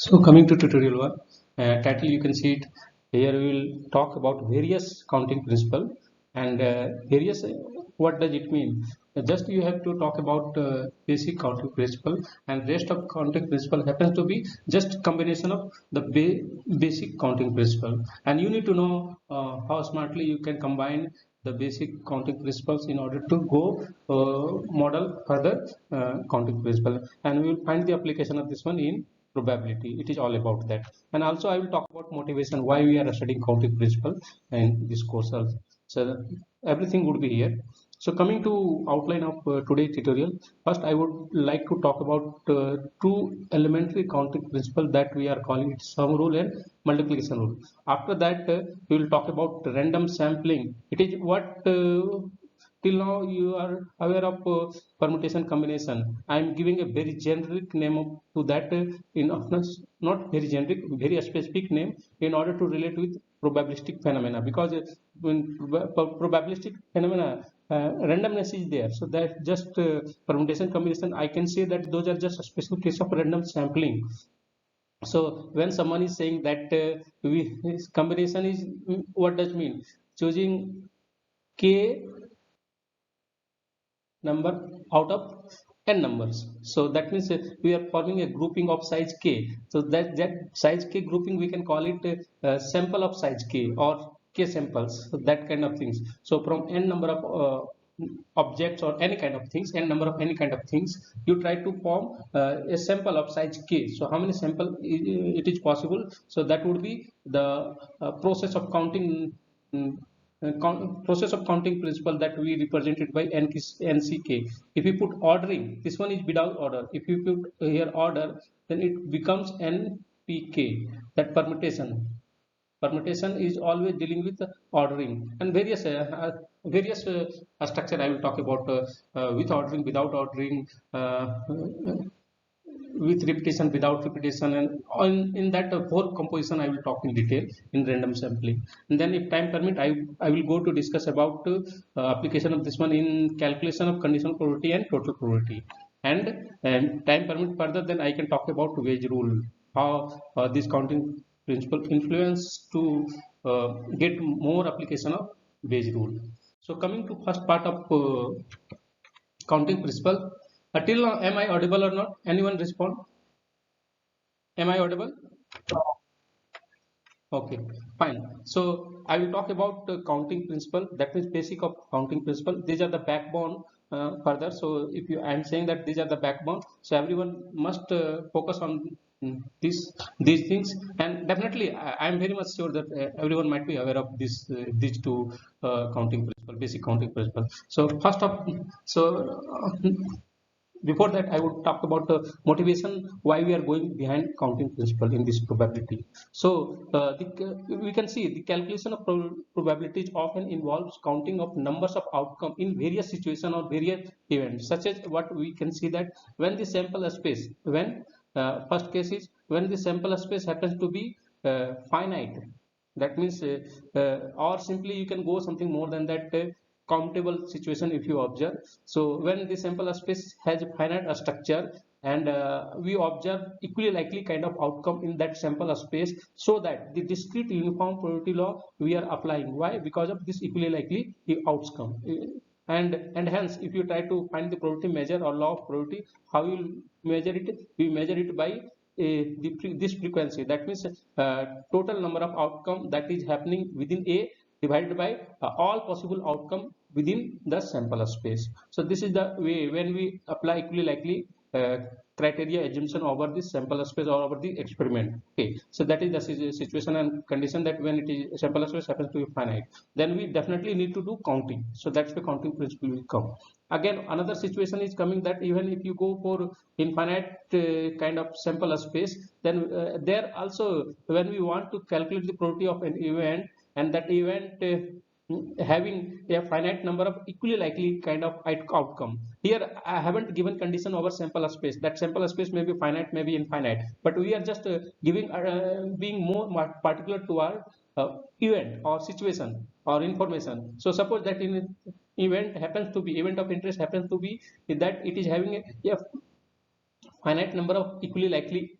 So coming to tutorial 1, title you can see it here. We will talk about various counting principle and various. What does it mean? Just you have to talk about basic counting principle, and rest of counting principle happens to be just combination of the basic counting principle, and you need to know how smartly you can combine the basic counting principles in order to go model further counting principle, and we will find the application of this one in probability. It is all about that, and also I will talk about motivation, why we are studying counting principle in this course also. So everything would be here. So coming to outline of today's tutorial, first I would like to talk about two elementary counting principle that we are calling it sum rule and multiplication rule. After that we will talk about random sampling. It is what till now you are aware of permutation combination. I am giving a very generic name to that in not very generic, very specific name in order to relate with probabilistic phenomena, because when probabilistic phenomena randomness is there, so that just permutation combination I can say that those are just a special case of random sampling. So when someone is saying that combination is, what does mean? Choosing k number out of n numbers. So that means we are forming a grouping of size k. So that size k grouping we can call it sample of size k or k samples. So that kind of things. So from n number of objects or any kind of things, n number of any kind of things, you try to form a sample of size k. So how many sample it is possible? So that would be the process of counting. Process of counting principle that we represented by nck. If you put ordering, this one is without order. If you put here order, then it becomes npk. That permutation is always dealing with ordering and various structure I will talk about with ordering, without ordering, with repetition, without repetition, and in that whole composition I will talk in detail in random sampling. And then if time permit, I will go to discuss about application of this one in calculation of conditional probability and total probability. And time permit further, then I can talk about wage rule, how this counting principle influence to get more application of wage rule. So coming to first part of counting principle. Till now, am I audible or not? Anyone respond? Am I audible? Okay, fine. So I will talk about counting principle. That means basic of counting principle. These are the backbone further. So if you, I am saying that these are the backbone. So everyone must focus on these things. And definitely, I am very much sure that everyone might be aware of this these two counting principle, basic counting principle. So first of, so before that I would talk about the motivation, why we are going behind counting principle in this probability. So we can see the calculation of probabilities often involves counting of numbers of outcome in various situations or various events, such as what we can see that when the sample space, when first case is when the sample space happens to be finite. That means or simply you can go something more than that, countable situation if you observe. So when the sample space has a finite structure, and we observe equally likely kind of outcome in that sample space, so that the discrete uniform probability law we are applying. Why? Because of this equally likely outcome. And hence if you try to find the probability measure or law of probability, how you measure it? We measure it by this frequency. That means total number of outcome that is happening within a divided by all possible outcome within the sample space. So this is the way when we apply equally likely criteria assumption over this sample space or over the experiment. Okay, so that is the situation and condition that when it is sample space happens to be finite, then we definitely need to do counting. So that's the counting principle will come. Again, another situation is coming that even if you go for infinite kind of sample space, then there also when we want to calculate the probability of an event, and that event having a finite number of equally likely kind of outcome. Here I haven't given condition over sample space. That sample space may be finite, may be infinite, but we are just giving being more particular to our event or situation or information. So suppose that in event happens to be, event of interest happens to be that it is having a finite number of equally likely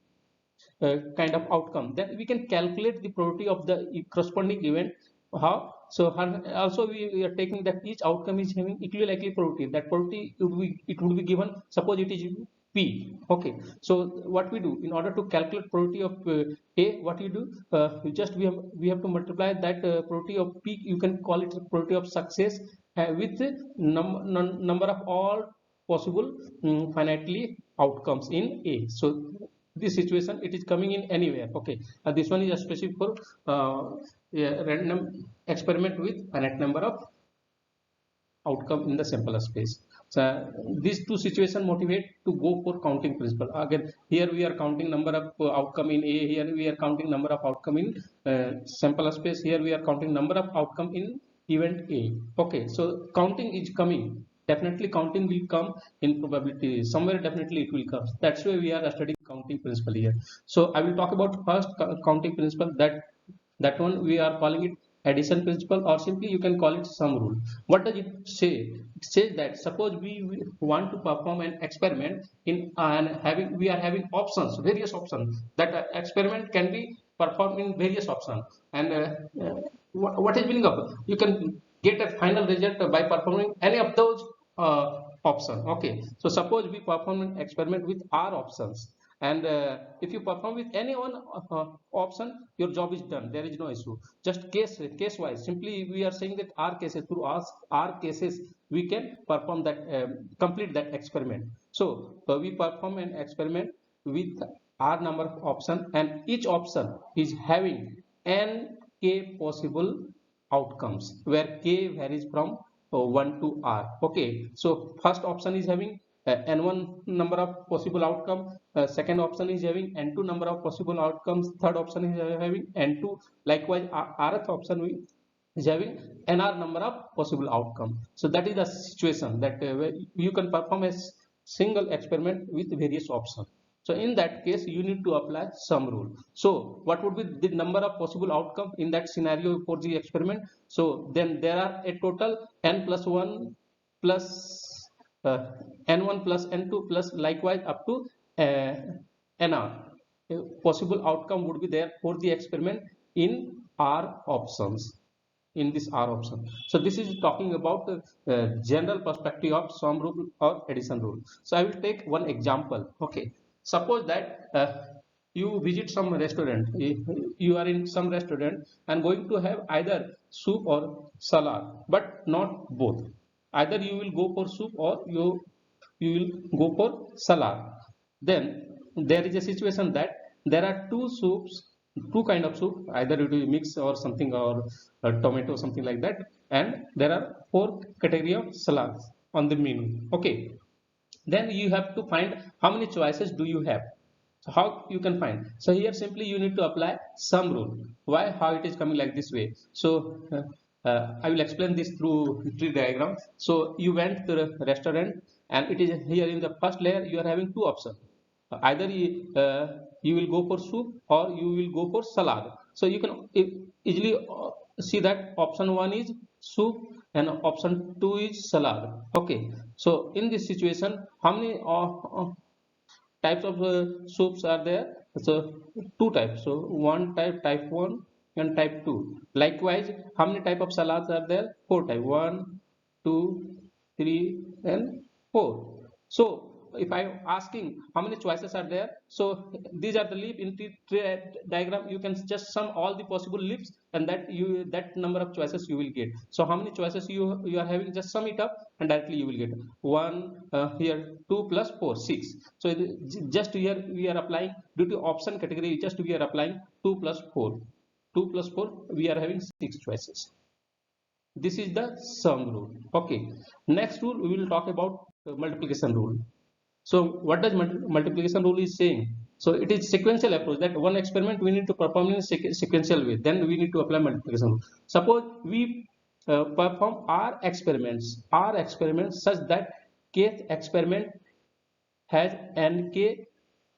kind of outcome, then we can calculate the probability of the corresponding event. How? So also we are taking that each outcome is having equally likely probability. That probability it would be given. Suppose it is P. Okay. So what we do in order to calculate probability of A, what you do? We have to multiply that probability of P. You can call it probability of success with number of all possible finitely outcomes in A. So this situation it is coming in anywhere. Okay, this one is a specific for random experiment with finite number of outcome in the sample space. So these two situations motivate to go for counting principle. Again, here we are counting number of outcome in A. Here we are counting number of outcome in sample space. Here we are counting number of outcome in event A. Okay, so counting is coming. Definitely counting will come in probability. Somewhere definitely it will come. That's why we are studying counting principle here. So I will talk about first counting principle. That one we are calling it addition principle, or simply you can call it sum rule. What does it say? It says that suppose we want to perform an experiment in and we are having options, various options. That experiment can be performed in various options. And what is meaning of? You can get a final result by performing any of those option. Okay, so suppose we perform an experiment with R options, and if you perform with any one option, your job is done. There is no issue. Just case wise, simply we are saying that R cases, through R cases we can perform that complete that experiment. So we perform an experiment with R number of option, and each option is having n k possible outcomes, where k varies from 1 to R. Okay, so first option is having n1 number of possible outcome, second option is having n2 number of possible outcomes, third option is having n2, likewise rth option is having nr number of possible outcome. So that is the situation that you can perform a single experiment with various options. So in that case you need to apply sum rule. So what would be the number of possible outcome in that scenario for the experiment? So then there are a total n plus 1 plus n1 plus n2 plus likewise up to nr. A possible outcome would be there for the experiment in R options, in this R option. So this is talking about the general perspective of sum rule or addition rule. So I will take one example. Okay, suppose that you visit some restaurant. You are in some restaurant and going to have either soup or salad, but not both. Either you will go for soup or you will go for salad. Then there is a situation that there are two kind of soup, either it will mix or something, or tomato, something like that, and there are four category of salads on the menu. Okay, then you have to find how many choices do you have. So how you can find? So here simply you need to apply sum rule. Why? How it is coming like this way? So I will explain this through tree diagram. So you went to the restaurant, and it is here in the first layer you are having two options. Either you will go for soup or you will go for salad. So you can easily see that option 1 is soup and option 2 is salad. Okay, so in this situation how many types of soups are there? So two types. So one type 1 and type 2. Likewise, how many type of salads are there? Four type: 1, 2, 3 and 4. So if I am asking how many choices are there, so these are the leaf. In the diagram you can just sum all the possible leaves, and that number of choices you will get. So how many choices you are having, just sum it up and directly you will get 1 here 2 plus 4 6. So just here we are applying, due to option category, just we are applying 2 plus 4 we are having 6 choices. This is the sum rule. Okay, next rule we will talk about multiplication rule. So what does multiplication rule is saying? So it is sequential approach, that one experiment we need to perform in a sequential way, then we need to apply multiplication rule. Suppose we perform R experiments such that kth experiment has nk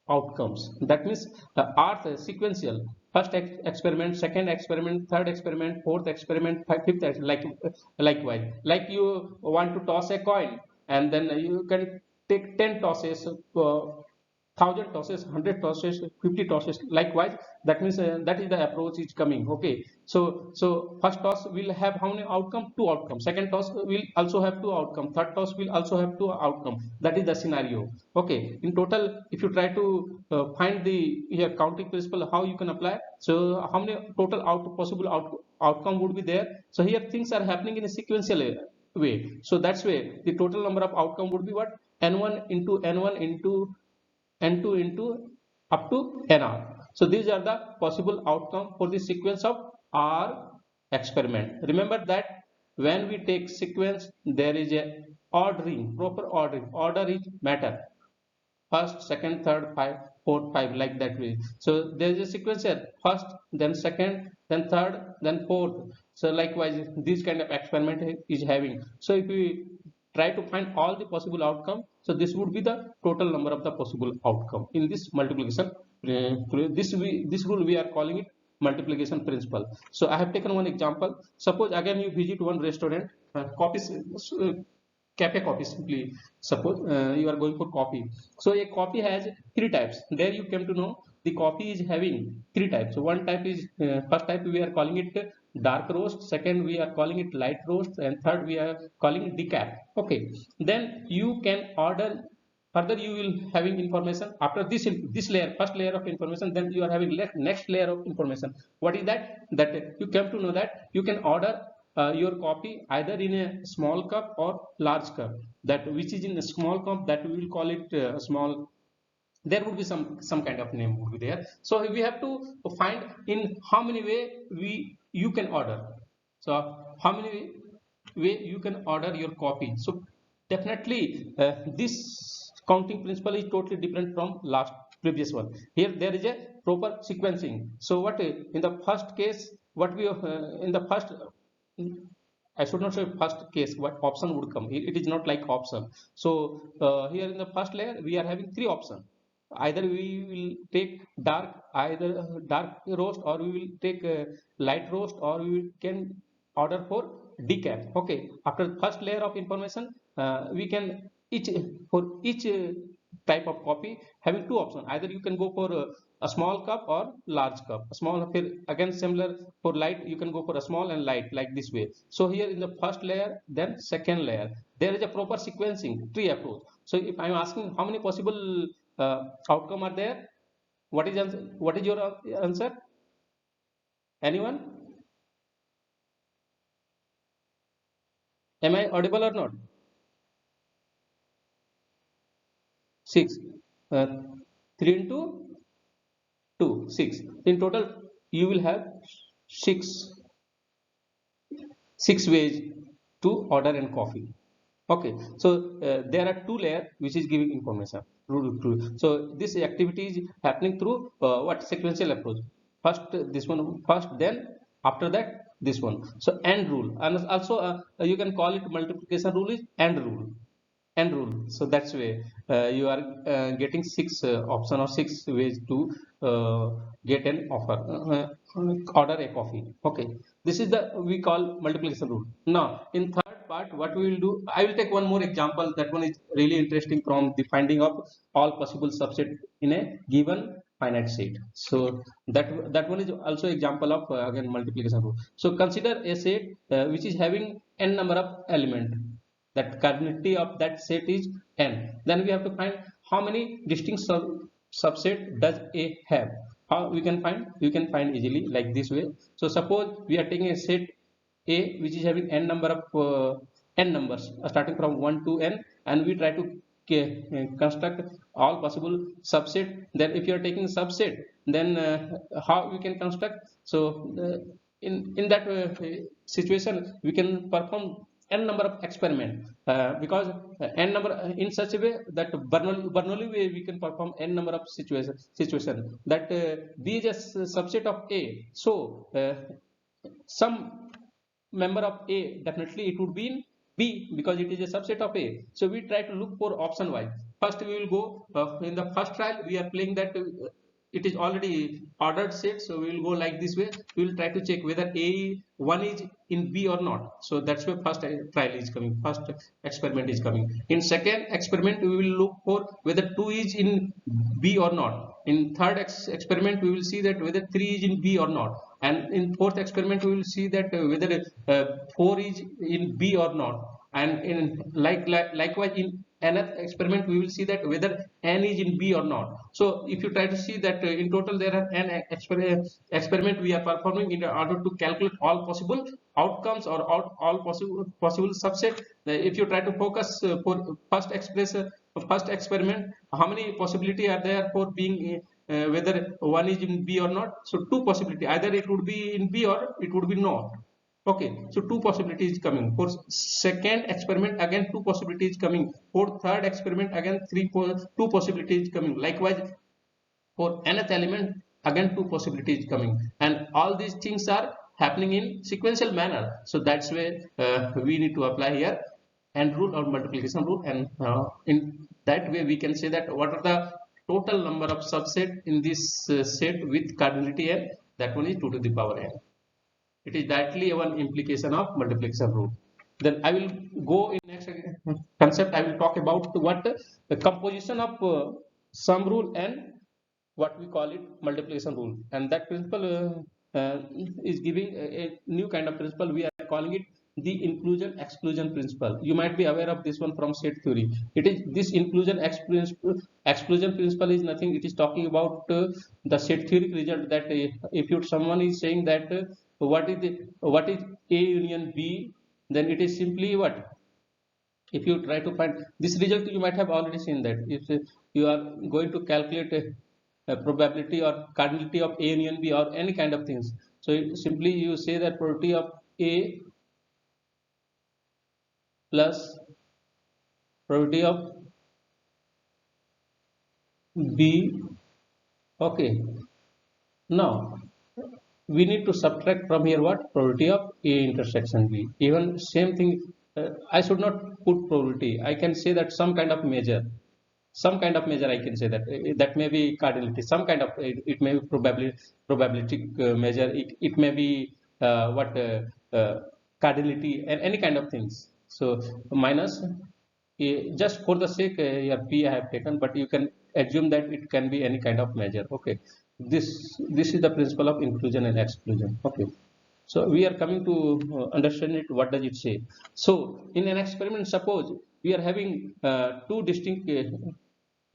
outcomes. That means R sequential. First experiment, second experiment, third experiment, fourth experiment, fifth experiment, likewise. Like you want to toss a coin, and then you can take 10 tosses 1000 tosses, 100 tosses, 50 tosses. Likewise, that means that is the approach is coming. Okay, so first toss will have how many outcome? Two outcomes. Second toss will also have two outcome. Third toss will also have two outcome. That is the scenario. Okay, in total, if you try to find the here counting principle, how you can apply. So how many total possible outcome would be there? So here things are happening in a sequential way. So that's way the total number of outcome would be what? N1 into N1 into N2 into up to NR. So these are the possible outcome for the sequence of R experiment. Remember that when we take sequence, there is a ordering, proper ordering. Order is matter. First, second, third, fourth, five, like that way. So there is a sequence here. First, then second, then third, then fourth. So likewise, this kind of experiment is having. So if we try to find all the possible outcome, so this would be the total number of the possible outcome in this multiplication. This rule we are calling it multiplication principle. So I have taken one example. Suppose again you visit one restaurant, copies. Cafe coffee, simply suppose you are going for coffee. So a coffee has three types. There you came to know the coffee is having three types. So one type is first type we are calling it dark roast, second we are calling it light roast, and third we are calling it decaf. Okay, then you can order. Further you will having information after this layer, first layer of information, then you are having next layer of information. What is that? That you came to know that you can order your coffee either in a small cup or large cup. That which is in a small cup, that we will call it small. There would be some kind of name would be there. So we have to find in how many way you can order. So how many way you can order your coffee. So definitely this counting principle is totally different from last previous one. Here there is a proper sequencing. So what in the first case, what we in the first, I should not say first case, what option would come. It is not like option. So here in the first layer, we are having three options. Either we will take either dark roast, or we will take light roast, or can order for decaf. Okay. After the first layer of information, we can each type of coffee having two options. Either you can go for a small cup or large cup. A small, again similar for light, you can go for a small and light, like this way. So here in the first layer, then second layer, there is a proper sequencing tree approach. So if I am asking how many possible outcome are there, what is your answer? Anyone? Am I audible or not? 6. 3 into 2, 6. In total, you will have 6 ways to order and coffee. Okay, so there are two layers which is giving information. So this activity is happening through what sequential approach. First this one first, then after that this one. So AND rule, and also you can call it multiplication rule is AND rule. AND rule. So that's way you are getting six option or six ways to get an offer, order a coffee. Okay, this is the we call multiplication rule. Now in third part, what we will do, I will take one more example. That one is really interesting, from the finding of all possible subset in a given finite set. So that one is also example of again multiplication rule. So consider a set which is having n number of element. That cardinality of that set is n. Then we have to find how many distinct subset does A have. How we can find? You can find easily like this way. So suppose we are taking a set A which is having n number of n numbers starting from 1 to n, and we try to construct all possible subset. Then if you are taking subset, then how we can construct? So in that situation, we can perform n number of experiment because n number in such a way that Bernoulli way we can perform n number of situation that B is a subset of A. So some member of A, definitely it would be in B because it is a subset of A. So we try to look for option wise. First we will go in the first trial we are playing that it is already ordered set, so we will go like this way. We will try to check whether A1 is in B or not. So that's where first trial is coming, first experiment is coming. In second experiment, we will look for whether 2 is in B or not. In third experiment, we will see that whether 3 is in B or not. And in fourth experiment, we will see that whether 4 is in B or not. And in likewise in another experiment, we will see that whether n is in B or not. So if you try to see that in total there are n experiment we are performing in order to calculate all possible outcomes or all possible subset. If you try to focus for first experiment, how many possibility are there for being whether one is in B or not? So two possibility, either it would be in B or it would be not. Okay, so two possibilities coming. For second experiment, again two possibilities coming. For third experiment, again two possibilities coming. Likewise, for nth element, again two possibilities coming. And all these things are happening in sequential manner. So that's where we need to apply here and rule or multiplication rule. And in that way, we can say that what are the total number of subset in this set with cardinality n? That one is 2 to the power n. It is directly one implication of multiplication rule. Then I will go in next concept. I will talk about what the composition of sum rule and what we call it multiplication rule. And that principle is giving a new kind of principle. We are calling it the inclusion exclusion principle. You might be aware of this one from set theory. It is this inclusion exclusion principle is nothing. It is talking about the set theory result that if someone is saying that what is A union B, then it is simply what? If you try to find this result, you might have already seen that if you are going to calculate a probability or cardinality of A union B or any kind of things, so simply you say that probability of A plus probability of B. Okay, now we need to subtract from here what? Probability of A intersection B. Even same thing, I should not put probability. I can say that some kind of measure. Some kind of measure I can say that that may be cardinality. Some kind of it may be probabilistic measure. It may be cardinality and any kind of things. So minus just for the sake here P I have taken, but you can assume that it can be any kind of measure. Okay, this is the principle of inclusion and exclusion. Okay, so we are coming to understand it. What does it say? So in an experiment, suppose we are having two distinct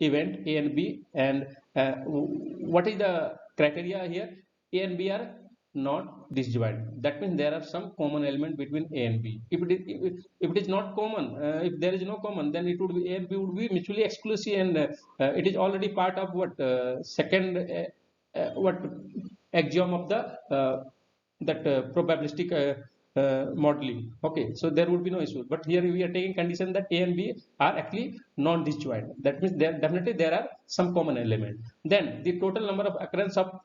event A and B, and what is the criteria here? A and B are not disjoint. That means there are some common element between A and B. If it is not common, if there is no common, then it would be A and B would be mutually exclusive, and it is already part of what second what axiom of the that probabilistic modeling. Okay, so there would be no issue. But here we are taking condition that A and B are actually non-disjoint. That means there definitely there are some common element. Then the total number of occurrence of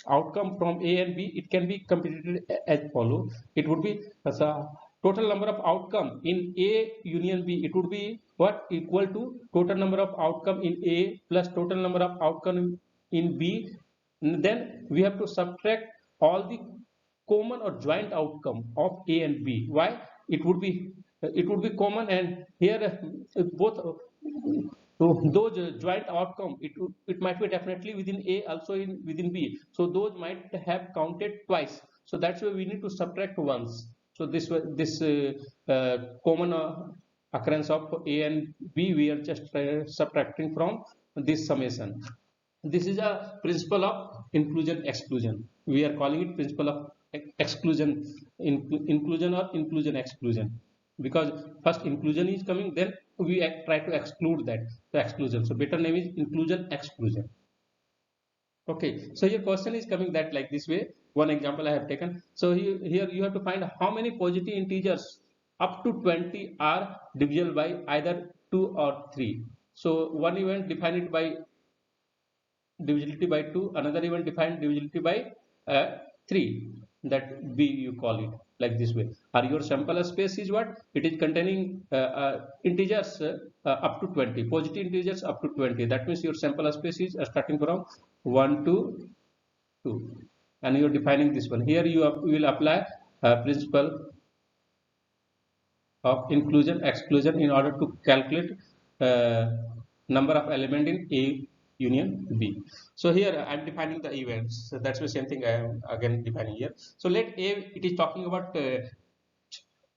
outcome from A and B, it can be computed as follow. It would be total number of outcome in A union B. It would be what? Equal to total number of outcome in A plus total number of outcome in B. Then we have to subtract all the common or joint outcome of A and B. Why? It would be common, and here both those joint outcome, it might be definitely within A, also within B. So those might have counted twice. So that's why we need to subtract once. So this common occurrence of A and B, we are just subtracting from this summation. This is a principle of inclusion exclusion. We are calling it principle of exclusion, inclusion or inclusion exclusion, because first inclusion is coming, then we try to exclude that, the exclusion. So better name is inclusion exclusion. Okay, so your question is coming that like this way. One example I have taken. So here you have to find how many positive integers up to 20 are divisible by either 2 or 3. So one event define it by divisibility by 2, another event defined divisibility by 3, that B you call it like this way. Or your sample space is what? It is containing integers up to 20, positive integers up to 20. That means your sample space is starting from 1 to 2, and you are defining this one. Here you will apply principle of inclusion exclusion in order to calculate uh, number of element in A union B. So here I am defining the events. So that's the same thing I am again defining here. So let A, it is talking about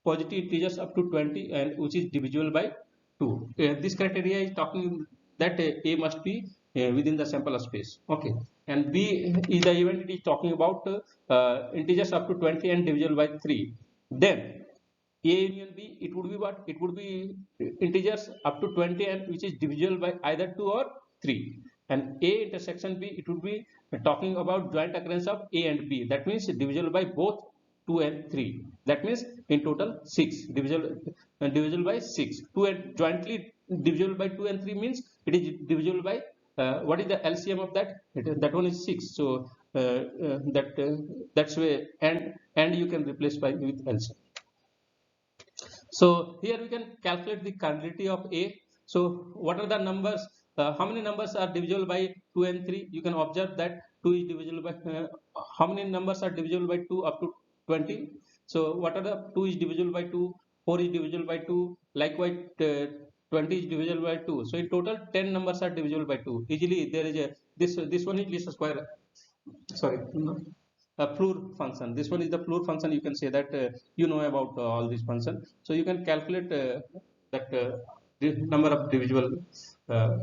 positive integers up to 20 and which is divisible by 2. This criteria is talking that A must be within the sample space. Okay, and B is the event it is talking about integers up to 20 and divisible by 3. Then A union B, it would be what? It would be integers up to 20 and which is divisible by either 2 or 3. And A intersection B, it would be talking about joint occurrence of A and B. That means divisible by both 2 and 3. That means in total 6. Divisible by 6. 2 and jointly divisible by 2 and 3 means it is divisible by what is the LCM of that? That one is 6. So that's way, and you can replace by with LCM. So here we can calculate the cardinality of A. So what are the numbers? How many numbers are divisible by 2 and 3? You can observe that 2 is divisible by how many numbers are divisible by 2 up to 20? So what are the 2 is divisible by 2, 4 is divisible by 2, likewise 20 is divisible by 2. So in total 10 numbers are divisible by 2. Easily there is a this one is least square, sorry, no, a Floor function. This one is the Floor function. You can say that you know about all these function. So you can calculate that the number of divisible. Uh,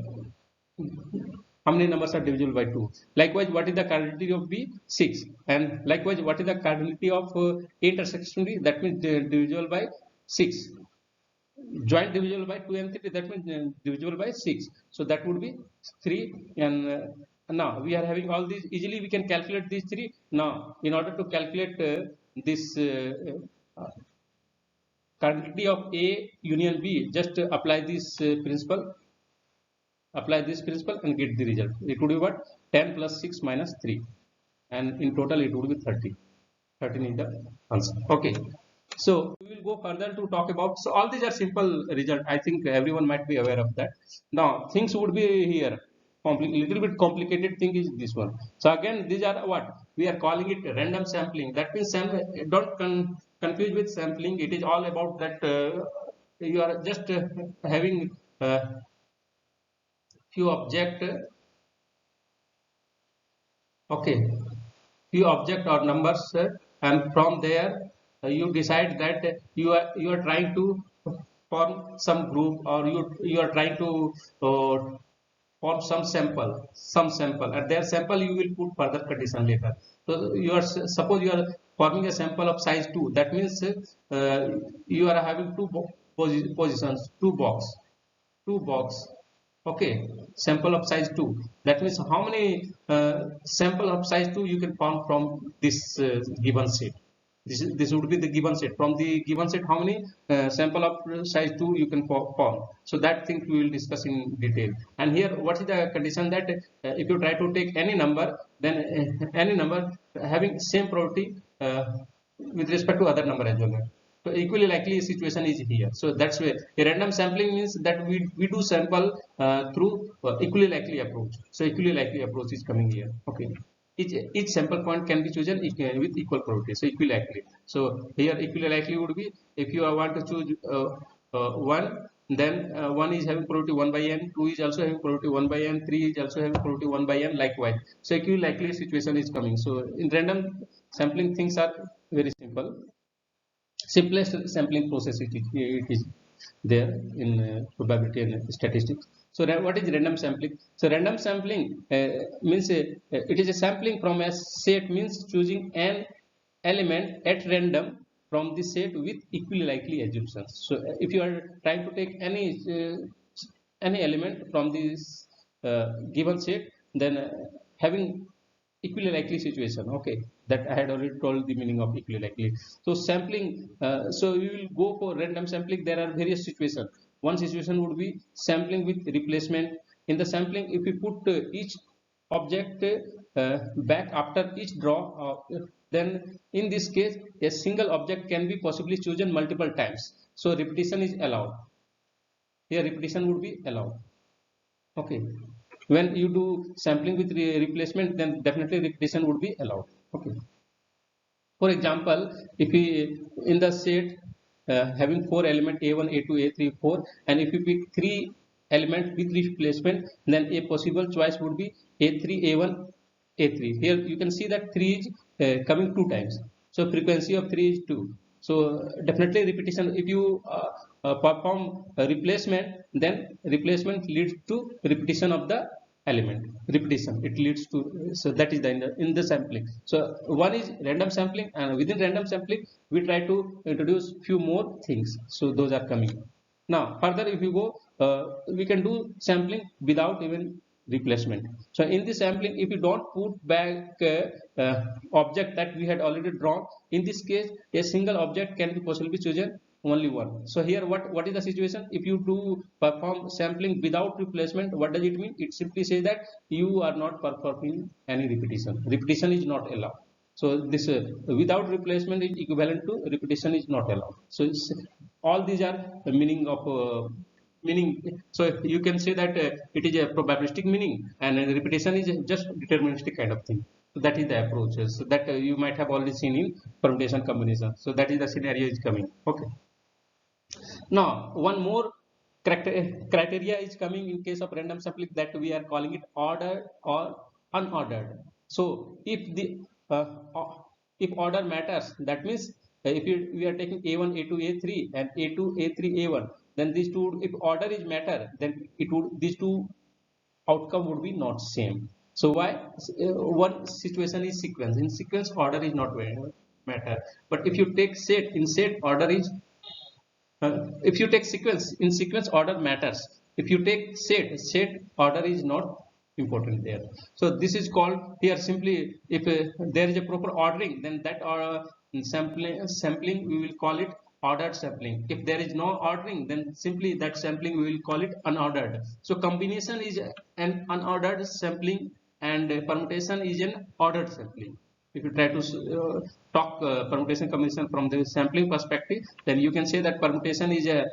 how many numbers are divisible by 2? Likewise, what is the cardinality of B? 6. And likewise, what is the cardinality of A intersection B? That means divisible by 6. Joint divisible by 2 and 3, that means divisible by 6. So that would be 3. And now we are having all these, easily we can calculate these 3. Now in order to calculate this cardinality of A union B, just apply this principle, and get the result. It would be what? 10 plus 6 minus 3, and in total it would be 30. 13 is the answer. Okay, so we will go further to talk about, so all these are simple result. I think everyone might be aware of that. Now things would be here little bit complicated thing is this one. So again these are what we are calling it random sampling. That means don't confuse with sampling. It is all about that you are just having few object, okay, few object or numbers, and from there you decide that you are trying to form some group, or you are trying to uh, form some sample, and their sample you will put further condition later. So you are, suppose you are forming a sample of size 2. That means you are having two positions, two box, okay, sample of size 2. That means how many sample of size 2 you can form from this given set. This would be the given set. From the given set, how many sample of size 2 you can form. So that thing we will discuss in detail. And here what is the condition? That if you try to take any number, then any number having same probability with respect to other number as well. So equally likely situation is here. So that's where a random sampling means that we do sample through equally likely approach. So equally likely approach is coming here. Okay. Each sample point can be chosen with equal probability. So equally likely. So here equally likely would be, if you want to choose 1, then 1 is having probability 1 by n, 2 is also having probability 1 by n, 3 is also having probability 1 by n, likewise. So equally likely situation is coming. So in random sampling things are very simple. Simplest sampling process it is there in probability and statistics. So what is random sampling? So random sampling means it is a sampling from a set, means choosing an element at random from the set with equally likely assumptions. So if you are trying to take any element from this given set, then having equally likely situation, okay, that I had already told the meaning of equally likely. So sampling, so we will go for random sampling. There are various situations. One situation would be sampling with replacement. In the sampling, if we put each object back after each draw, then in this case a single object can be possibly chosen multiple times, so repetition is allowed. Here repetition would be allowed. Okay, When you do sampling with replacement, then definitely repetition would be allowed. Okay. For example, if we in the set having four element a1, a2, a3, 4, and if you pick three element with replacement, then a possible choice would be a3, a1, a3. Here you can see that 3 is coming 2 times, so frequency of 3 is 2. So definitely repetition. If you perform a replacement, then replacement leads to repetition of the element. Repetition, it leads to, so that is the in the sampling. So one is random sampling, and within random sampling we try to introduce few more things, so those are coming. Now further, if you go, we can do sampling without even replacement. So in this sampling, if you don't put back object that we had already drawn, in this case a single object can be possibly chosen, only one. So here what is the situation? If you do perform sampling without replacement, what does it mean? It simply says that you are not performing any repetition. Repetition is not allowed. So this without replacement is equivalent to repetition is not allowed. So all these are the meaning of meaning. So you can say that it is a probabilistic meaning, and repetition is just deterministic kind of thing. So that is the approach, so that you might have already seen in permutation combination. So that is the scenario is coming. Okay. Now, one more criteria is coming in case of random sampling, that we are calling it ordered or unordered. So, uh, uh, if order matters, that means if we are taking A1, A2, A3 and A2, A3, A1, then these two, if order is matter, then it would, these two outcome would be not same. So why? One situation is sequence. In sequence, order is not matter. But if you take set, in set order is if you take sequence, in sequence order matters. If you take set order is not important there. So this is called here simply, if there is a proper ordering, then that sampling we will call it ordered sampling. If there is no ordering, then simply that sampling we will call it unordered. So combination is an unordered sampling, and permutation is an ordered sampling. If you try to talk permutation combination from the sampling perspective, then you can say that permutation is a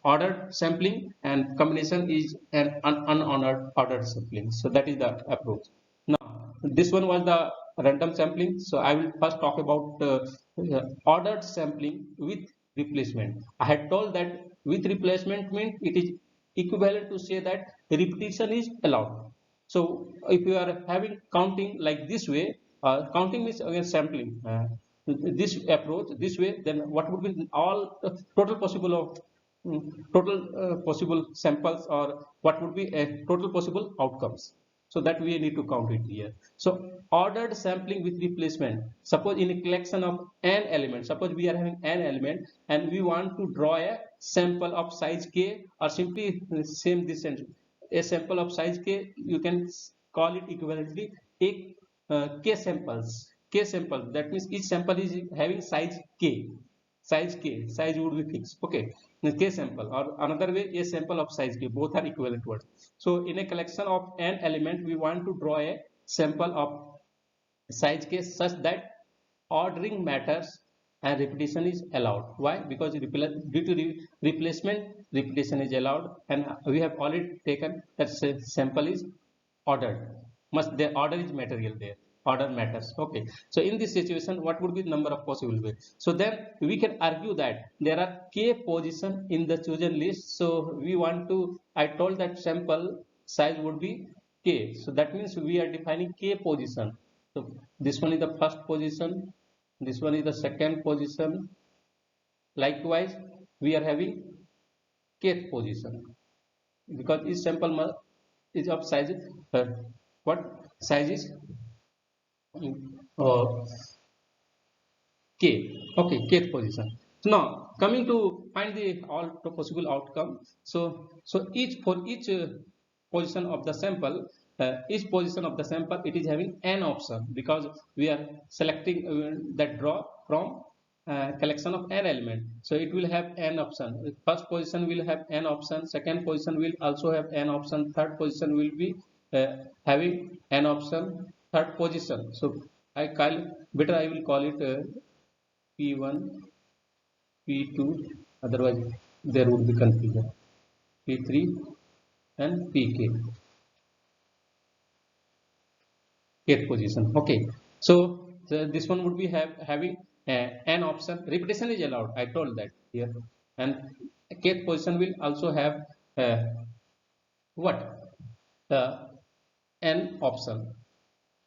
ordered sampling and combination is an unordered sampling. So that is the approach. Now this one was the random sampling. So I will first talk about ordered sampling with replacement. I had told that with replacement means it is equivalent to say that repetition is allowed. So if you are having counting like this way, counting means again sampling, this approach this way, then what would be all total possible of total possible samples, or what would be a total possible outcomes? So that we need to count it here. So ordered sampling with replacement, suppose in a collection of n element, suppose we are having n element and we want to draw a sample of size k, or simply same this sentence, a sample of size k, you can call it equivalently a k samples. K sample, that means each sample is having size k. Size would be fixed. Okay. Now, k sample, or another way, a sample of size k, both are equivalent words. So in a collection of n element, we want to draw a sample of size k such that ordering matters and repetition is allowed. Why? Because due to replacement, repetition is allowed, and we have already taken that sample is ordered. Must the order is material there. Order matters. Okay. So in this situation, what would be the number of possible ways? So then we can argue that there are k position in the chosen list. So we want to, I told that sample size would be k. So that means we are defining k position. So this one is the first position, this one is the second position. Likewise, we are having kth position, because each sample is of size what size is uh, k. Okay, kth position. So now coming to find the all possible outcome. So each for each position of the sample, each position of the sample, it is having n option, because we are selecting that draw from collection of n element. So it will have n option. First position will have n option, second position will also have n option, third position will be having n option, third position. So I call better, I will call it p1, p2, otherwise there would be confusion, p3 and pk. kth position. Okay, so this one would be having an option. Repetition is allowed, I told that here, and kth position will also have what an option.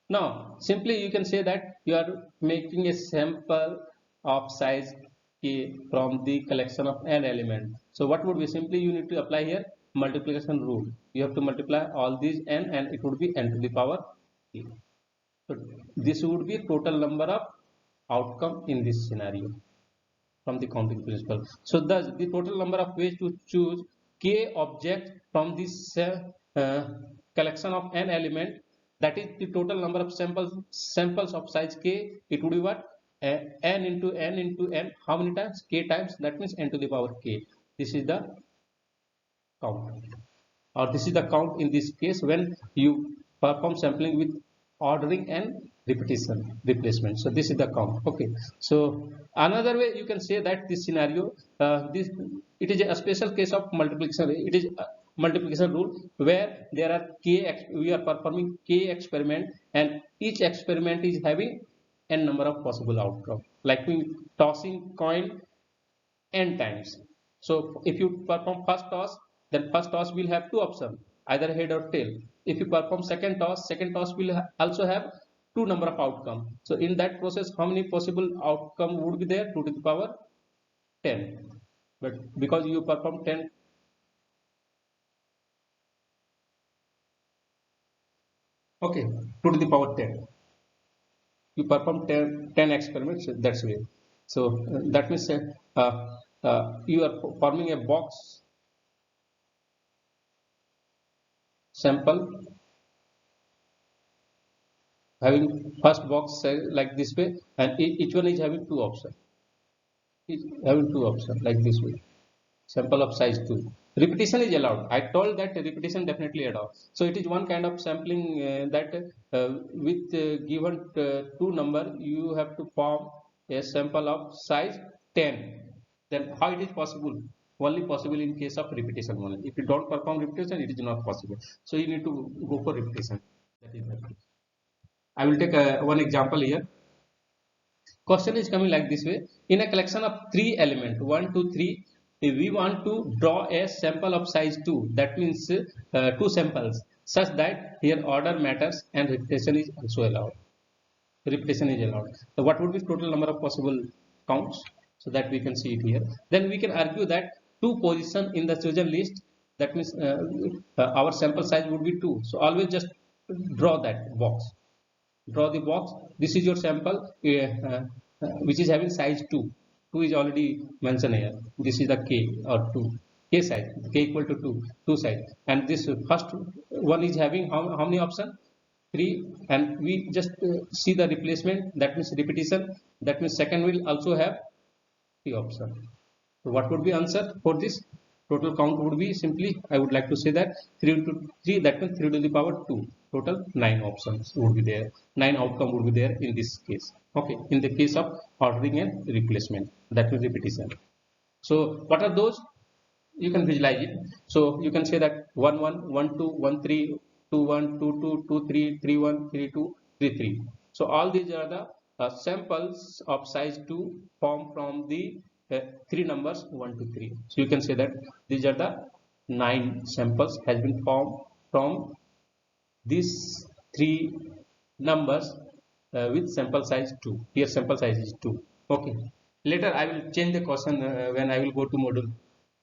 Now simply you can say that you are making a sample of size k from the collection of n element. So what would be, simply you need to apply here multiplication rule. You have to multiply all these n and it would be n to the power k. So this would be total number of outcome in this scenario from the counting principle. So thus the total number of ways to choose k object from this collection of n element, that is the total number of samples of size k. It would be what, n into n into n. How many times? K times. That means n to the power k. This is the count, or this is the count in this case when you perform sampling with ordering and repetition replacement. So this is the count. Okay, so another way you can say that this scenario, this, it is a special case of multiplication. It is multiplication rule where there are we are performing k experiment and each experiment is having n number of possible outcome, like we tossing coin n times. So if you perform first toss, then first toss will have two options, either head or tail. If you perform second toss will also have two number of outcome. So in that process, how many possible outcome would be there? 2 to the power 10. But because you perform 10, okay, 2 to the power 10, you perform 10 experiments, that's way. So that means you are forming a box sample having first box like this way, and each one is having two options. Like this way. Sample of size 2. Repetition is allowed. I told that repetition definitely allowed. So it is one kind of sampling that with given two number, you have to form a sample of size 10. Then how it is possible? Only possible in case of repetition only. If you don't perform repetition, it is not possible. So you need to go for repetition. That is that. I will take one example here. Question is coming like this way. In a collection of 3 elements, 1, 2, 3, if we want to draw a sample of size 2, that means 2 samples, such that here order matters and repetition is also allowed. Repetition is allowed. So what would be total number of possible counts? So that we can see it here. Then we can argue that 2 position in the chosen list, that means our sample size would be 2. So always just draw that box. Draw the box. This is your sample which is having size 2. 2 is already mentioned here. This is the k or 2. K size. K equal to 2. 2 size. And this first one is having how many options? 3. And we just see the replacement. That means repetition. That means second will also have 3 options. So what would be answer for this? Total count would be simply, I would like to say that 3 into 3, that means 3 to the power 2. Total 9 options would be there. 9 outcome would be there in this case. Okay, in the case of ordering and replacement, that means repetition. So what are those? You can visualize it. So you can say that 1 1 1 2 1 3 2 1 2 2 2 3 3 1 3 2 3 3. So all these are the samples of size 2 formed from the 3 numbers 1 to 3. So you can say that these are the 9 samples has been formed from these 3 numbers with sample size 2. Here sample size is 2. Okay. Later I will change the question when I will go to module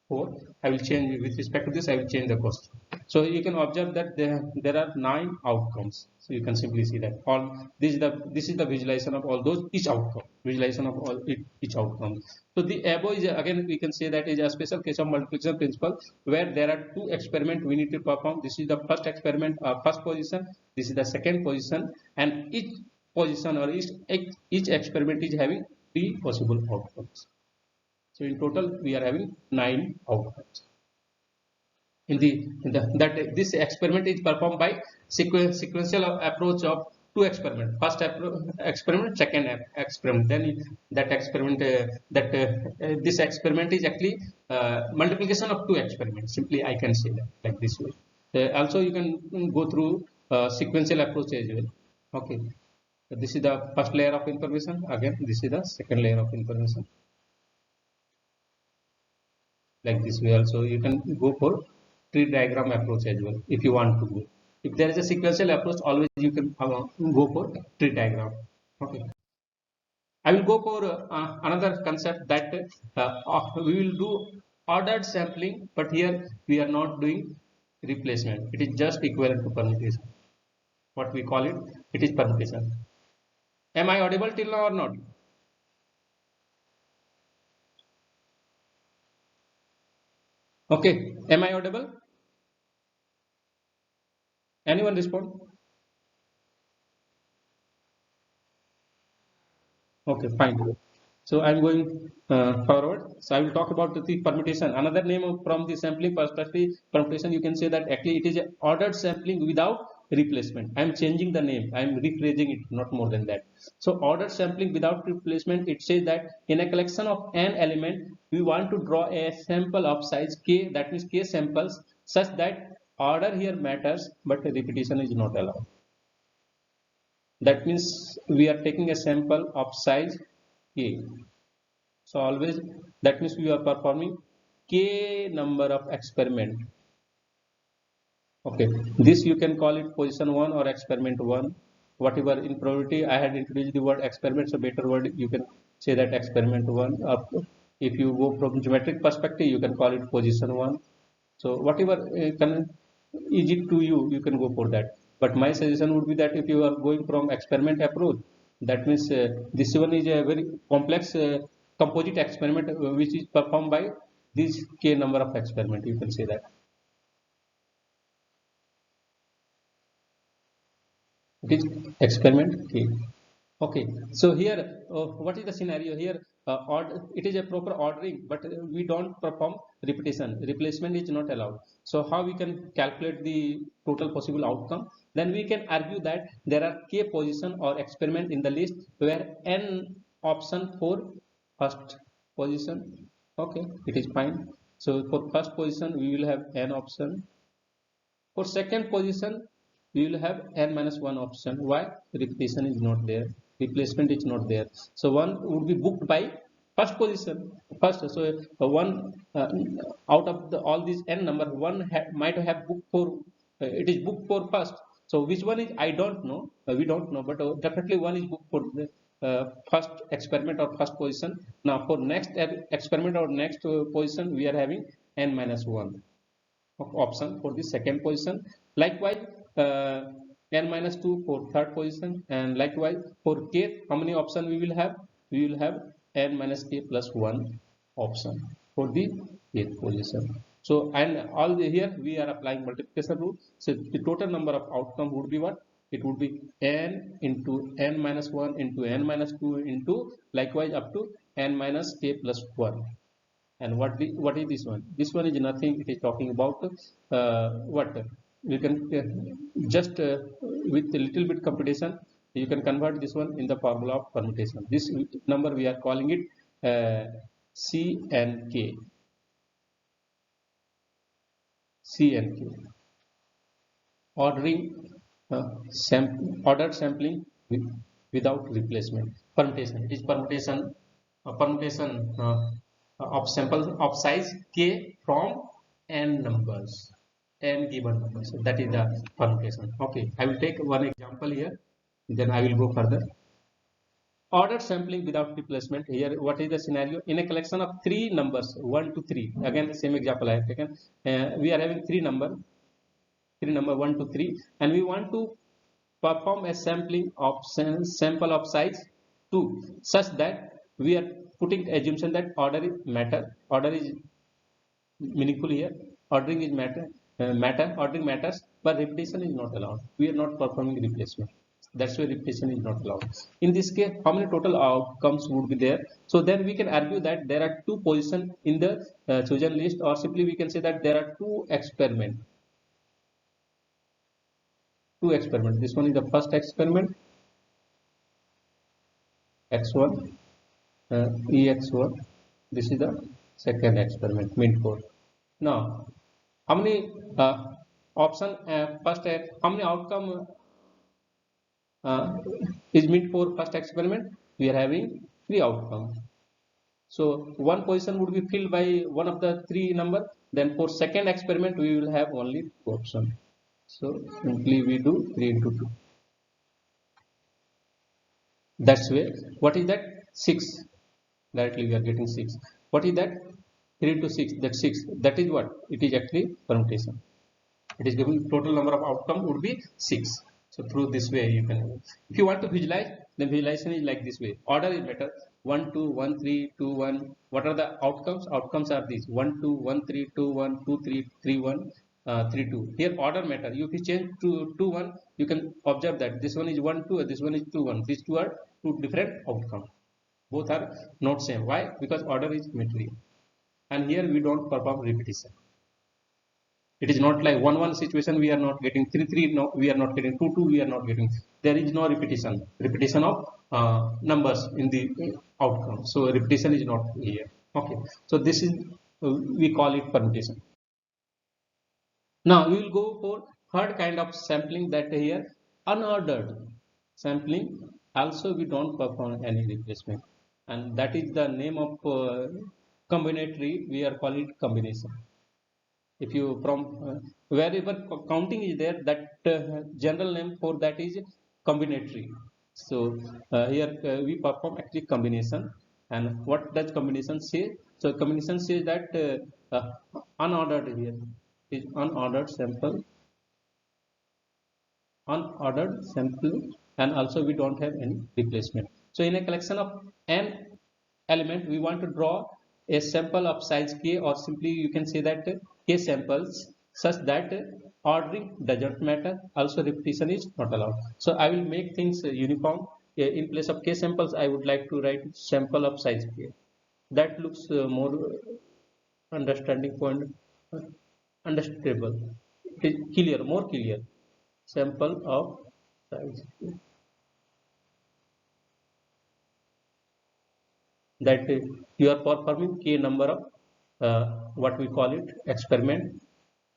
4. I will change with respect to this. I will change the question. So you can observe that there are 9 outcomes. So you can simply see that all this is the visualization of all those each outcome. Visualization of all each outcome. So the above is again we can say that is a special case of multiplication principle where there are 2 experiments we need to perform. This is the first experiment, first position. This is the second position, and each position or each experiment is having 3 possible outcomes. So in total we are having 9 outcomes. That this experiment is performed by sequential approach of 2 experiments. First experiment, second experiment. Then that experiment this experiment is actually multiplication of 2 experiments. Simply I can say that like this way. Also you can go through sequential approach as well. Okay, so this is the first layer of information. Again, this is the second layer of information. Like this way also you can go for tree diagram approach as well if you want to go. If there is a sequential approach, always you can go for tree diagram. Okay, I will go for another concept that we will do ordered sampling, but here we are not doing replacement. It is just equivalent to permutation. What we call it, it is permutation. Am I audible till now or not? Okay, am I audible? Anyone respond? Okay, fine. So I'm going forward. So I will talk about the permutation. Another name from the sampling perspective, permutation, you can say that actually it is a ordered sampling without replacement. I'm changing the name. I'm rephrasing it, not more than that. So ordered sampling without replacement, it says that in a collection of n element, we want to draw a sample of size k, that means k samples, such that order here matters, but repetition is not allowed. That means we are taking a sample of size k. So always that means we are performing k number of experiment. Okay, this you can call it position 1 or experiment 1. Whatever in probability I had introduced the word experiment, so better word you can say that experiment 1. If you go from geometric perspective, you can call it position 1. So whatever easy to you, you can go for that. But my suggestion would be that if you are going from experiment approach, that means this one is a very complex composite experiment which is performed by this k number of experiment. You can say that it is experiment k. Okay, so here, what is the scenario here? It is a proper ordering, but we don't perform repetition. Replacement is not allowed. So how we can calculate the total possible outcome? Then we can argue that there are k position or experiment in the list where n option for first position. Okay, it is fine. So for first position, we will have n option. For second position, we will have n minus 1 option. Why? Repetition is not there. Replacement is not there. So one would be booked by first position. First, so one out of all these n number, one might have booked for, it is booked for first. So which one is, I don't know. We don't know, but definitely one is booked for the first experiment or first position. Now for next experiment or next position, we are having n minus 1 of option for the second position. Likewise, n minus 2 for third position, and likewise for k, how many option we will have? We will have n minus k plus 1 option for the eighth position. So and all the here we are applying multiplication rule. So the total number of outcome would be what? It would be n into n minus 1 into n minus 2 into likewise up to n minus k plus 1. And what is this one? This one is nothing. It is talking about what you can just with a little bit computation, you can convert this one in the formula of permutation. This number we are calling it c and k. C and k ordering ordered sampling without replacement. Permutation, it is permutation, permutation of sample of size k from n numbers, n given numbers. So that is the permutation. Okay, I will take one example here, then I will go further. Ordered sampling without replacement. Here what is the scenario? In a collection of three numbers, 1 to 3, again the same example I have taken. We are having three number 1 to 3, and we want to perform a sampling of sample of size 2, such that we are putting assumption that order is matter. Order is meaningful here. Ordering is ordering matters, but repetition is not allowed. We are not performing replacement. That's why repetition is not allowed. In this case, how many total outcomes would be there? So then we can argue that there are two positions in the chosen list, or simply we can say that there are two experiments. This one is the first experiment, x1, ex1. This is the second experiment, min4. Now how many option first how many outcome uh, is meant for first experiment, we are having 3 outcomes. So one position would be filled by one of the 3 number. Then for second experiment we will have only 2 options. So simply we do 3 into 2. That's way. What is that? 6. Directly we are getting 6. What is that? 3 into 6. That's 6. That is what? It is actually permutation. It is giving total number of outcome would be 6. So through this way you can, if you want to visualize, then visualization is like this way. Order is better. 1 2 1 3 2 1. What are the outcomes? Outcomes are these: 1 2 1 3 2 1 2 3 3 1 3 2. Here order matter. If you change to 2 1, you can observe that this one is 1 2, this one is 2 1. These two are two different outcomes. Both are not same. Why? Because order is material, and here we don't perform repetition. It is not like 1 1 situation we are not getting, 3 3 no, we are not getting, 2 2 we are not getting. There is no repetition of numbers in the outcome. So repetition is not here. Okay, so this is we call it permutation. Now we will go for third kind of sampling, that here unordered sampling. Also we don't perform any replacement, and that is the name of combinatory. We are calling it combination. If you from wherever counting is there, that general name for that is combinatory. So here we perform actually combination. And what does combination say? So combination says that unordered here is unordered sample, and also we don't have any replacement. So in a collection of n element, we want to draw a sample of size k, or simply you can say that k samples, such that ordering doesn't matter. Also repetition is not allowed. So I will make things uniform. In place of k samples, I would like to write sample of size k. That looks more understanding point, understandable. It is clear, more clear. Sample of size k. That you are performing k number of what we call it experiment,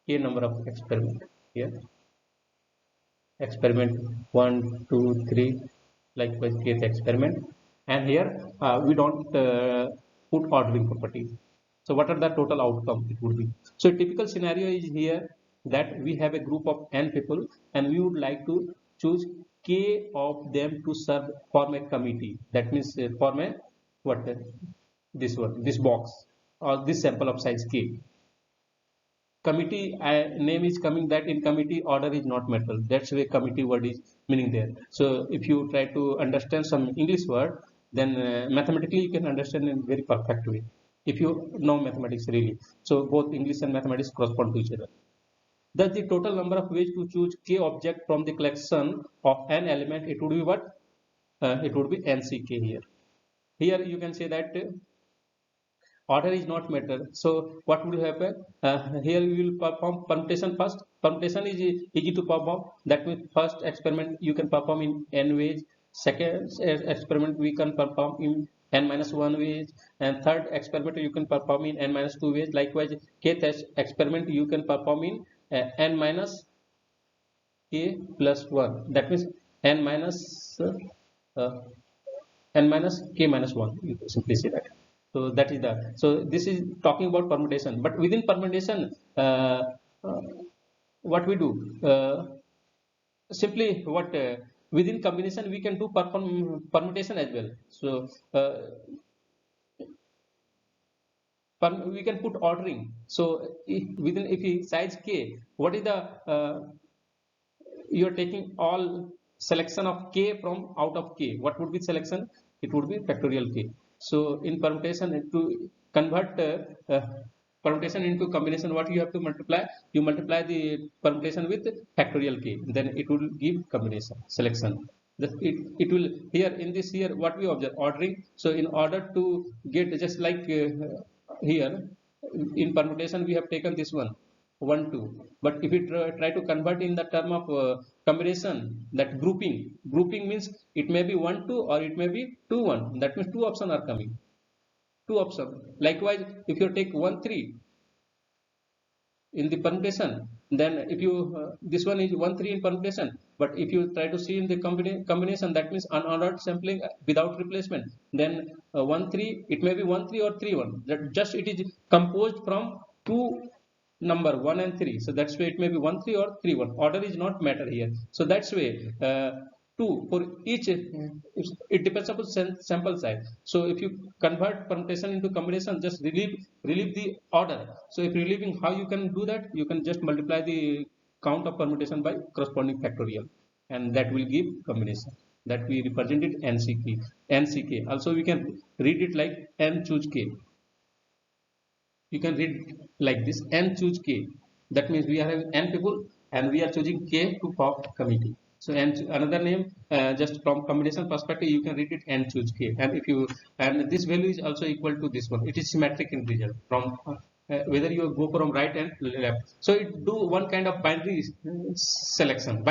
k number of experiment. Here experiment 1 2 3, likewise kth experiment. And here we don't put ordering property. So what are the total outcome it would be? So a typical scenario is here that we have a group of n people, and we would like to choose k of them to serve, form a committee. That means form a what, this one, this box, or this sample of size k. Committee name is coming that in committee order is not metal. That's why committee word is meaning there. So if you try to understand some English word, then mathematically you can understand in very perfect way, if you know mathematics really. So both English and mathematics correspond to each other. Thus the total number of ways to choose k object from the collection of n element, it would be what? It would be nck here. Here you can say that order is not matter. So what will happen? Here we will perform permutation first. Permutation is easy to perform. That means first experiment you can perform in n ways. Second experiment we can perform in n minus 1 ways, and third experiment you can perform in n minus 2 ways. Likewise, kth experiment you can perform in n minus k plus 1. That means n minus uh, n minus k minus 1. You can simply say that. So that is the, so this is talking about permutation. But within permutation, uh, what we do, simply what within combination we can do perform permutation as well. So we can put ordering. So within, if we size k, what is the you are taking all selection of k from out of k. What would be selection? It would be factorial k. So in permutation, to convert permutation into combination, what you have to multiply? You multiply the permutation with factorial k, then it will give combination selection. It will, here in this, here what we observe ordering. So in order to get, just like here in permutation we have taken this one 1 2, but if we try to convert in the term of combination, that grouping means it may be 1 2 or it may be 2 1. That means two options are coming, two options. Likewise, if you take 1 3 in the permutation, then if you this one is 1 3 in permutation, but if you try to see in the combination, that means unordered sampling without replacement, then 1 3, it may be 1 3 or 3 1, that just it is composed from two number 1 and 3, so that's why it may be 1 3 or 3 1, order is not matter here. So that's way 2 for each, it depends upon sample size. So if you convert permutation into combination, just relieve the order. So if relieving, how you can do that, you can just multiply the count of permutation by corresponding factorial, and that will give combination, that we represent it nck. Also we can read it like n choose k. You can read like this, n choose k. That means we are having n people and we are choosing k to form committee. So n, another name, just from combination perspective, you can read it n choose k. And if you, and this value is also equal to this one, it is symmetric in result from whether you go from right and left. So it do one kind of binary selection.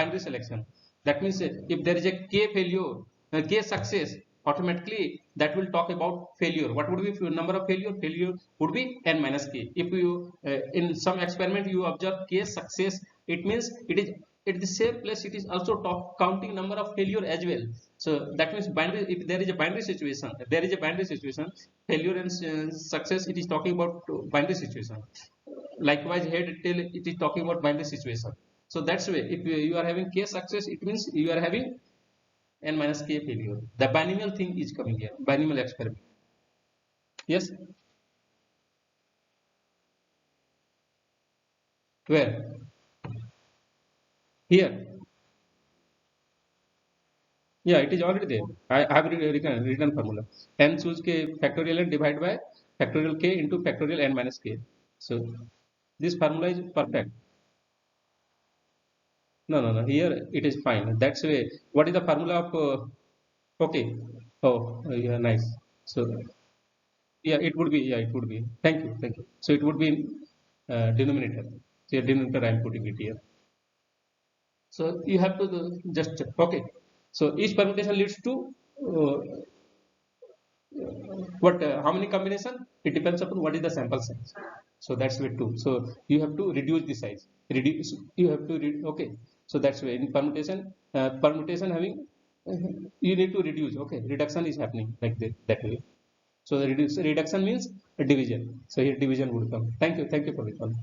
That means if there is a k failure, k success, automatically that will talk about failure. What would be number of failure? Failure would be n minus k. If you in some experiment you observe k success, it means it is at the same place, it is also counting number of failure as well. So that means binary, if there is a binary situation, failure and success, it is talking about binary situation. Likewise head tail, it is talking about binary situation. So that's way, if you are having k success, it means you are having n minus k failure. The binomial thing is coming here, binomial experiment. Yes, where? Here. Yeah, it is already there. I have written formula. N choose k factorial n divided by factorial k into factorial n minus k. So this formula is perfect. No, no, no. Here it is fine. That's way. What is the formula of? Okay. Oh, yeah, nice. So yeah, it would be. Yeah, it would be. Thank you, thank you. So it would be in denominator. So denominator I am putting it here. So you have to just okay. So each permutation leads to uh, what? How many combination? It depends upon what is the sample size. So that's way two. So you have to reduce the size. Reduce. You have to read. Okay. So that's way in permutation. Permutation having you need to reduce. Okay. Reduction is happening like that way. So the reduction means a division. So here division would come. Thank you. Thank you for this one.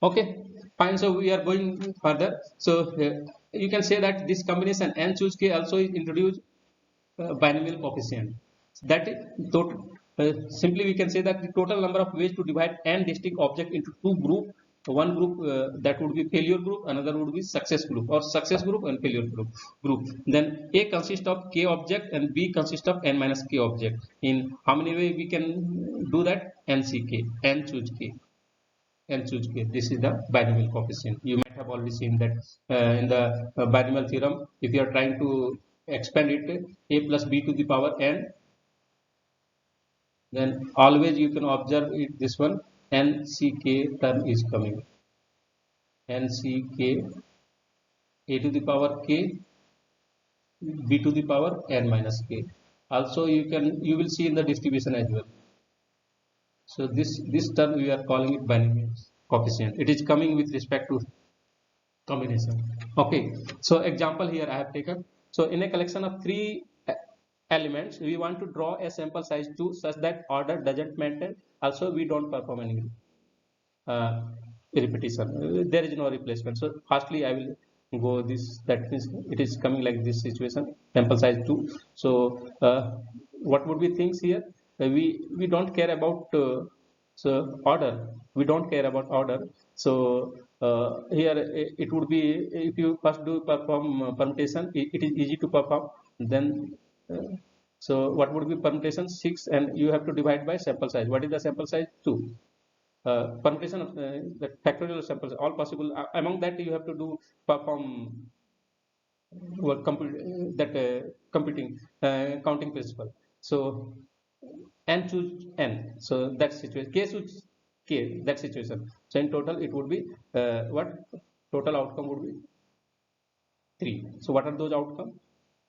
Okay, fine. So we are going further. So you can say that this combination n choose k also is introduced binomial coefficient. That is simply we can say that the total number of ways to divide n distinct object into two group. One group that would be failure group, another would be success group, or success group and failure group. Then A consists of k object and B consists of n minus k object. In how many way we can do that? N c k, n choose k. And choose k. This is the binomial coefficient. You might have already seen that in the binomial theorem. If you are trying to expand it, a plus b to the power n, then always you can observe it, this one nck term is coming. Nck a to the power k, b to the power n minus k. Also you will see in the distribution as well. So this term we are calling it binomial coefficient. It is coming with respect to combination. Okay, so example here I have taken. So in a collection of three elements, we want to draw a sample size 2 such that order doesn't maintain. Also, we don't perform any repetition. There is no replacement. So firstly, I will go this. That means it is coming like this situation. Sample size 2. So what would be things here? We don't care about so order. We don't care about order. So here it would be, if you first do perform permutation, it is easy to perform. Then so what would be permutation? 6, and you have to divide by sample size. What is the sample size? 2. Permutation of the factorial samples, all possible. Among that, you have to do perform that computing counting principle. So n choose n. So that situation, k choose k. That situation. So in total, it would be what? Total outcome would be 3. So what are those outcomes?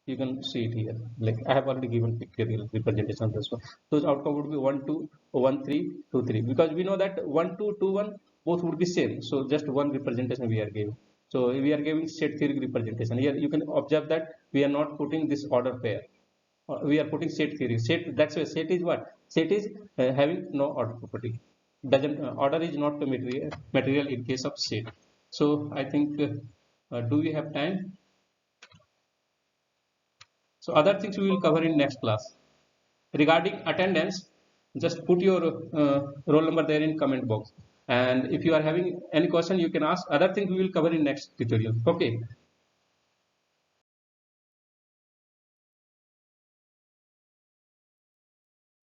You can see it here. Like I have already given pictorial representation of this one. Those outcome would be 1 2 1 3 2 3, because we know that 1 2 2 1 both would be same. So just one representation we are giving. So we are giving set theory representation. Here you can observe that we are not putting this order pair. We are putting set theory. Set, that's why set is what? Set is having no order property. Doesn't order is not the material in case of set. So I think do we have time? So other things we will cover in next class. Regarding attendance, just put your roll number there in comment box. And if you are having any question, you can ask. Other things we will cover in next tutorial. Okay.